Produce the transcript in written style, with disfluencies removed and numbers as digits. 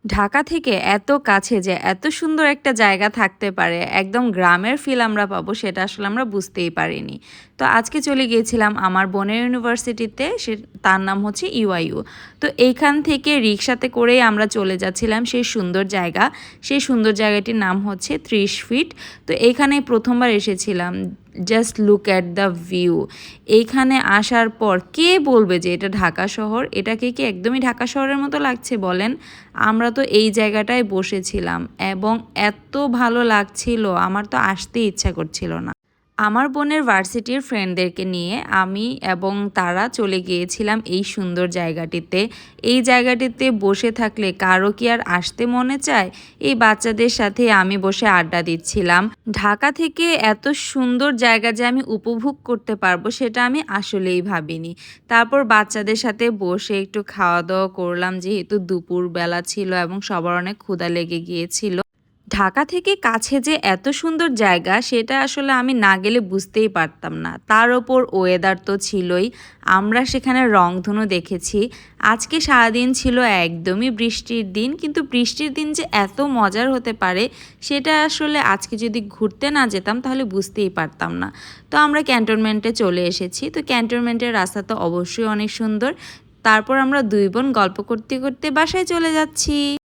ঢাকা থেকে এত কাছে যে এত সুন্দর একটা জায়গা থাকতে পারে, একদম গ্রামের ফিল আমরা পাবো সেটা আসলে আমরা বুঝতেই পারিনি। তো আজকে চলে গিয়েছিলাম আমার বোনের ইউনিভার্সিটিতে, তার নাম হচ্ছে ইউআইইউ। তো এইখান থেকে রিক্সাতে করেই আমরা চলে যাচ্ছিলাম সেই সুন্দর জায়গা। সেই সুন্দর জায়গাটির নাম হচ্ছে 30 ফিট। তো এইখানে প্রথমবার এসেছিলাম। Just look at the view. এইখানে আসার পর কে বলবে যে এটা ঢাকা শহর? এটাকে কি একদমই ঢাকা শহরের মতো লাগছে বলেন? আমরা তো এই জায়গাটায় বসেছিলাম এবং এত ভালো লাগছিল, আমার তো আসতেই ইচ্ছা করছিল না। আমার বোনের ভার্সিটির ফ্রেন্ডদেরকে নিয়ে আমি এবং তারা চলে গিয়েছিলাম এই সুন্দর জায়গাটিতে। এই জায়গাটিতে বসে থাকলে কারো কি আর আসতে মনে চায়? এই বাচ্চাদের সাথে আমি বসে আড্ডা দিচ্ছিলাম। ঢাকা থেকে এত সুন্দর জায়গা যে আমি উপভোগ করতে পারবো সেটা আমি আসলেই ভাবিনি। তারপর বাচ্চাদের সাথে বসে একটু খাওয়া দাওয়া করলাম, যেহেতু দুপুর বেলা ছিল এবং সবার অনেক ক্ষুধা লেগে গিয়েছিল। ঢাকা থেকে কাছে যে এত সুন্দর জায়গা সেটা আসলে আমি না গেলে বুঝতেই পারতাম না। তার ওপর ওয়েদার তো ছিলই। আমরা সেখানে রংধনু দেখেছি। আজকে সারাদিন ছিল একদমই বৃষ্টির দিন, কিন্তু বৃষ্টির দিন যে এত মজার হতে পারে সেটা আসলে আজকে যদি ঘুরতে না যেতাম তাহলে বুঝতেই পারতাম না। তো আমরা ক্যান্টনমেন্টে চলে এসেছি। তো ক্যান্টনমেন্টের রাস্তা তো অবশ্যই অনেক সুন্দর। তারপর আমরা দুই বোন গল্প করতে করতে বাসায় চলে যাচ্ছি।